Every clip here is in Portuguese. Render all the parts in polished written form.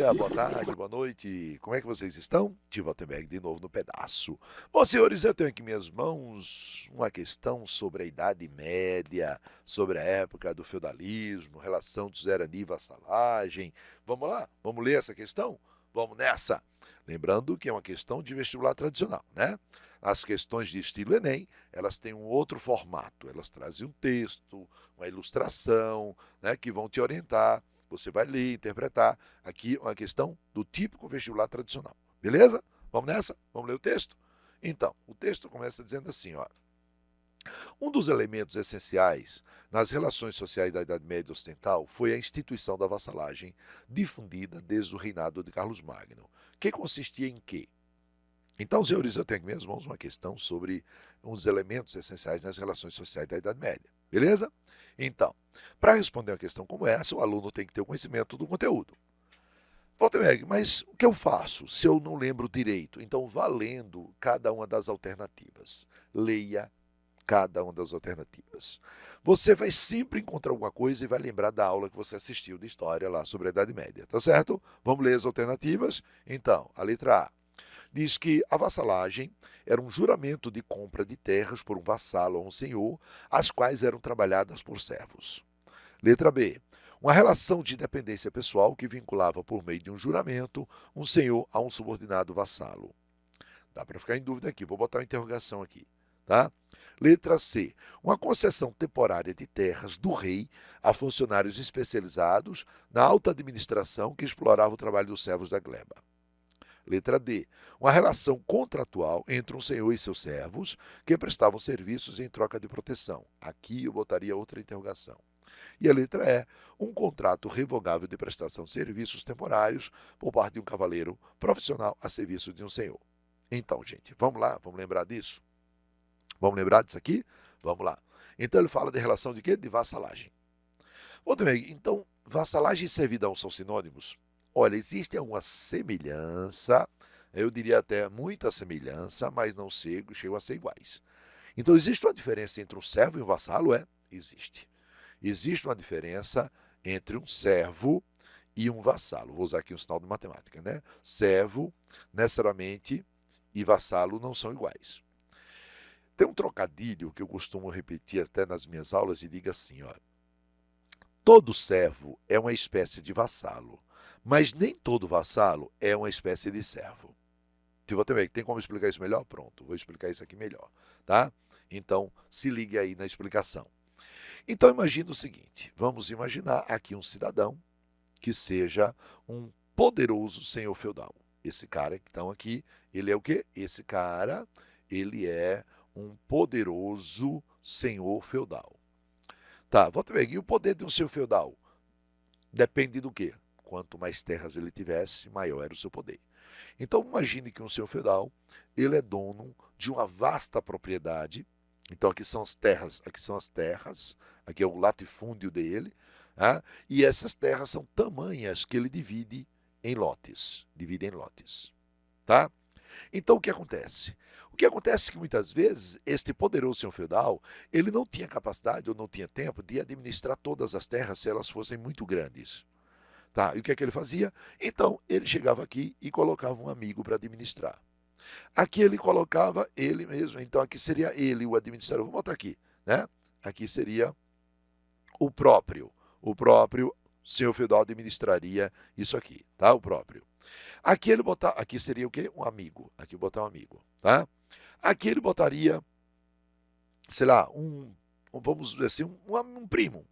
dia, boa tarde, boa noite. Como é que vocês estão? Tive Altenberg de novo no pedaço. Bom, senhores, eu tenho aqui em minhas mãos uma questão sobre a Idade Média, sobre a época do feudalismo, relação de suzerania e vassalagem. Vamos lá? Vamos ler essa questão? Vamos nessa! Lembrando que é uma questão de vestibular tradicional, né? As questões de estilo Enem, elas têm um outro formato. Elas trazem um texto, uma ilustração, né, que vão te orientar. Você vai ler, interpretar. Aqui uma questão do típico vestibular tradicional. Beleza? Vamos nessa? Vamos ler o texto? Então, o texto começa dizendo assim, ó. Um dos elementos essenciais nas relações sociais da Idade Média Ocidental foi a instituição da vassalagem, difundida desde o reinado de Carlos Magno, que consistia em quê? Então, senhores, eu tenho aqui em minhas mãos uma questão sobre uns elementos essenciais nas relações sociais da Idade Média. Beleza? Então, para responder uma questão como essa, o aluno tem que ter o conhecimento do conteúdo. Walterberg, mas o que eu faço se eu não lembro direito? Então, vá lendo cada uma das alternativas. Leia cada uma das alternativas. Você vai sempre encontrar alguma coisa e vai lembrar da aula que você assistiu de história lá sobre a Idade Média, tá certo? Vamos ler as alternativas? Então, a letra A diz que a vassalagem era um juramento de compra de terras por um vassalo ou um senhor, as quais eram trabalhadas por servos. Letra B. Uma relação de dependência pessoal que vinculava por meio de um juramento um senhor a um subordinado vassalo. Dá para ficar em dúvida aqui, vou botar uma interrogação aqui, tá? Letra C. Uma concessão temporária de terras do rei a funcionários especializados na alta administração que exploravam o trabalho dos servos da gleba. Letra D. Uma relação contratual entre um senhor e seus servos que prestavam serviços em troca de proteção. Aqui eu botaria outra interrogação. E a letra E. Um contrato revogável de prestação de serviços temporários por parte de um cavaleiro profissional a serviço de um senhor. Então, gente, vamos lá, vamos lembrar disso? Vamos lembrar disso aqui? Vamos lá. Então ele fala de relação de quê? De vassalagem. Outro bem, então, vassalagem e servidão são sinônimos? Olha, existe alguma semelhança, eu diria até muita semelhança, mas não chegam a ser iguais. Então, existe uma diferença entre um servo e um vassalo? Existe. Existe uma diferença entre um servo e um vassalo. Vou usar aqui um sinal de matemática, né? Servo, necessariamente, e vassalo não são iguais. Tem um trocadilho que eu costumo repetir até nas minhas aulas e diga assim, ó. Todo servo é uma espécie de vassalo, mas nem todo vassalo é uma espécie de servo. Também tem como explicar isso melhor? Pronto, vou explicar isso aqui melhor, tá? Então, se ligue aí na explicação. Então, imagine o seguinte, vamos imaginar aqui um cidadão que seja um poderoso senhor feudal. Esse cara que estão aqui, ele é o quê? Esse cara, ele é um poderoso senhor feudal. Tá, volta bem, e o poder de um senhor feudal? Depende do quê? Quanto mais terras ele tivesse, maior era o seu poder. Então imagine que um senhor feudal, ele é dono de uma vasta propriedade. Então aqui são as terras, aqui é o latifúndio dele, né? E essas terras são tamanhas que ele divide em lotes, tá? Então o que acontece? O que acontece é que muitas vezes este poderoso senhor feudal, ele não tinha capacidade ou não tinha tempo de administrar todas as terras se elas fossem muito grandes. Tá, e o que é que ele fazia? Então, ele chegava aqui e colocava um amigo para administrar. Aqui ele colocava ele mesmo, então aqui seria ele, o administrador. Vamos botar aqui, né? Aqui seria o próprio. O próprio senhor feudal administraria isso aqui, tá? O próprio. Aqui seria o quê? Um amigo. Aqui botar um amigo, tá? Aqui ele botaria, sei lá, vamos dizer assim, um primo,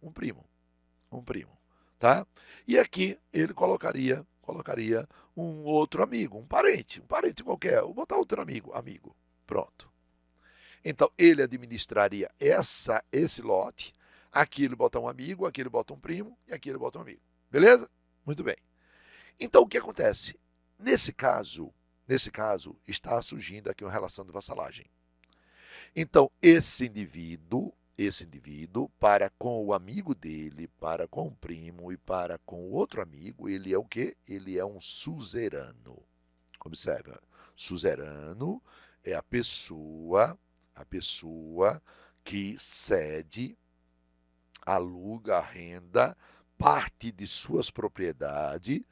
tá? E aqui ele colocaria um outro amigo, um parente qualquer, vou botar outro amigo, pronto. Então ele administraria esse lote, aqui ele bota um amigo, aqui ele bota um primo e aqui ele bota um amigo, beleza? Muito bem. Então o que acontece? Nesse caso está surgindo aqui uma relação de vassalagem. Então esse indivíduo, para com o amigo dele, para com o primo e para com o outro amigo, ele é o quê? Ele é um suzerano. Observa, suzerano é a pessoa que cede, aluga, arrenda parte de suas propriedades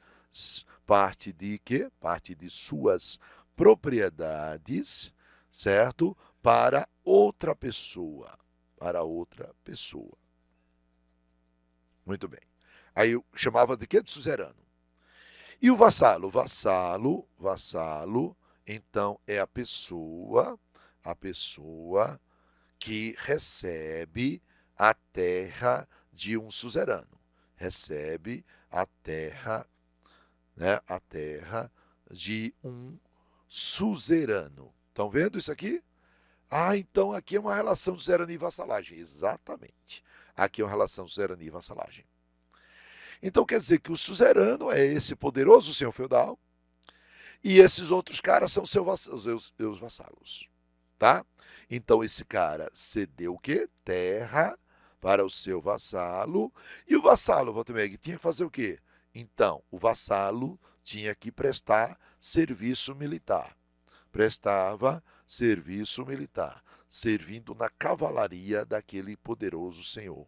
parte de quê? Parte de suas propriedades, certo? Para outra pessoa. Para outra pessoa. Muito bem. Aí eu chamava de quê? De suzerano. E o vassalo? Vassalo, então é a pessoa que recebe a terra de um suzerano. Recebe a terra, né, a terra de um suzerano. Estão vendo isso aqui? Ah, então aqui é uma relação de suzerania e vassalagem. Exatamente. Aqui é uma relação de suzerania e vassalagem. Então quer dizer que o suzerano é esse poderoso senhor feudal e esses outros caras são seus vassalos, tá? Então esse cara cedeu o quê? Terra para o seu vassalo e o vassalo, Waltermeg, tinha que fazer o quê? Então o vassalo tinha que prestar serviço militar. Prestava serviço militar, servindo na cavalaria daquele poderoso senhor.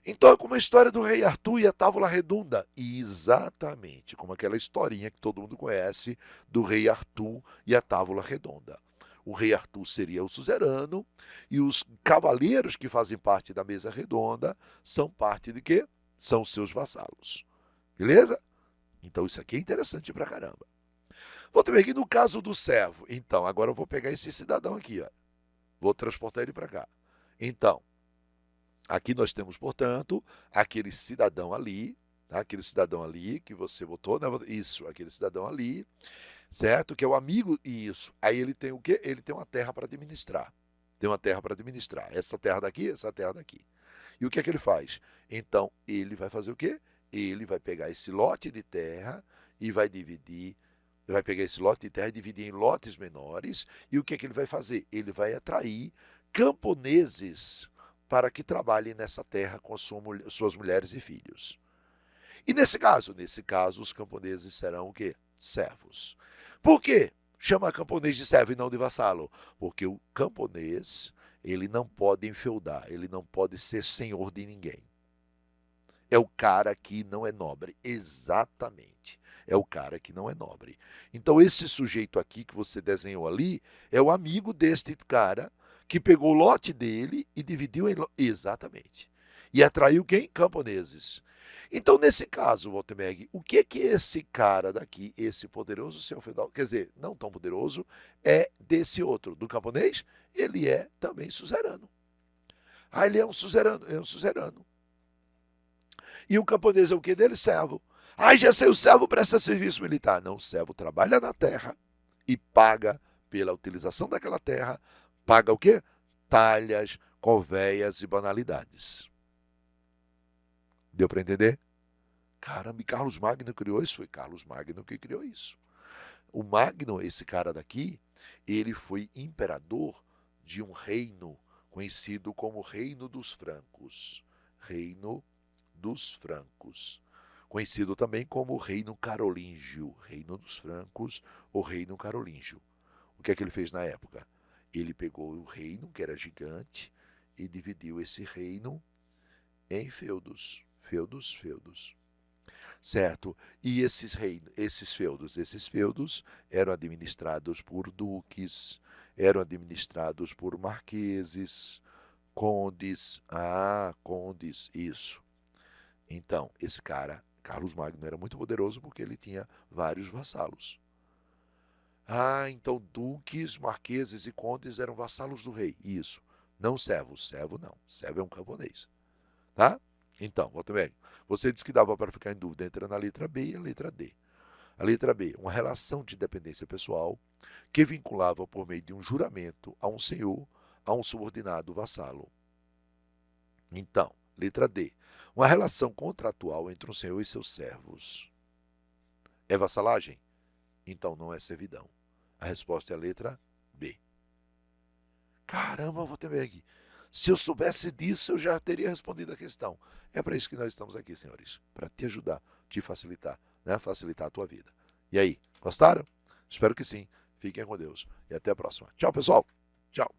Então é como a história do rei Arthur e a tábua redonda. Exatamente, como aquela historinha que todo mundo conhece do rei Arthur e a tábua redonda. O rei Arthur seria o suzerano e os cavaleiros que fazem parte da mesa redonda são parte de quê? São seus vassalos. Beleza? Então isso aqui é interessante pra caramba. Vou ter aqui no caso do servo. Então, agora eu vou pegar esse cidadão aqui, ó. Vou transportar ele para cá. Então, aqui nós temos, portanto, aquele cidadão ali, tá? Aquele cidadão ali que você botou, né? Isso, aquele cidadão ali, certo? Que é o amigo, isso. Aí ele tem o quê? Ele tem uma terra para administrar. Tem uma terra para administrar. Essa terra daqui, essa terra daqui. E o que é que ele faz? Então, ele vai fazer o quê? Ele vai pegar esse lote de terra e vai dividir, vai pegar esse lote de terra e dividir em lotes menores. E o que é que ele vai fazer? Ele vai atrair camponeses para que trabalhem nessa terra com suas mulheres e filhos. E nesse caso, os camponeses serão o quê? Servos. Por quê? Chama camponês de servo e não de vassalo. Porque o camponês, ele não pode enfeudar, ele não pode ser senhor de ninguém. É o cara que não é nobre. Exatamente. É o cara que não é nobre. Então esse sujeito aqui que você desenhou ali é o amigo deste cara que pegou o lote dele e dividiu em exatamente. E atraiu quem? Camponeses. Então, nesse caso, Waltermeg, o que é que esse cara daqui, esse poderoso senhor feudal, quer dizer, não tão poderoso, é desse outro, do camponês? Ele é também suzerano. Ah, ele é um suzerano. E o camponês é o que dele? Servo. Ah, já sei, o servo presta serviço militar. Não, o servo trabalha na terra e paga pela utilização daquela terra. Paga o quê? Talhas, conveias e banalidades. Deu para entender? Caramba, e Carlos Magno criou isso? Foi Carlos Magno que criou isso. O Magno, esse cara daqui, ele foi imperador de um reino conhecido como Reino dos Francos. Reino dos Francos. Conhecido também como Reino Carolíngio. Reino dos Francos ou Reino Carolíngio. O que é que ele fez na época? Ele pegou o reino, que era gigante, e dividiu esse reino em feudos. Feudos. Certo? E esses feudos eram administrados por duques, eram administrados por marqueses, condes. Ah, condes, isso. Então, esse cara, Carlos Magno, era muito poderoso porque ele tinha vários vassalos. Ah, então duques, marqueses e condes eram vassalos do rei. Isso. Não servo. Servo não. Servo é um camponês. Tá? Então, Waltermeg, você disse que dava para ficar em dúvida entre a letra B e a letra D. A letra B, uma relação de dependência pessoal que vinculava por meio de um juramento a um senhor, a um subordinado vassalo. Então, letra D, uma relação contratual entre um senhor e seus servos. É vassalagem? Então não é servidão. A resposta é a letra B. Caramba, Waltermeg, se eu soubesse disso, eu já teria respondido a questão. É para isso que nós estamos aqui, senhores. Para te ajudar, te facilitar, né? Facilitar a tua vida. E aí, gostaram? Espero que sim. Fiquem com Deus. E até a próxima. Tchau, pessoal. Tchau.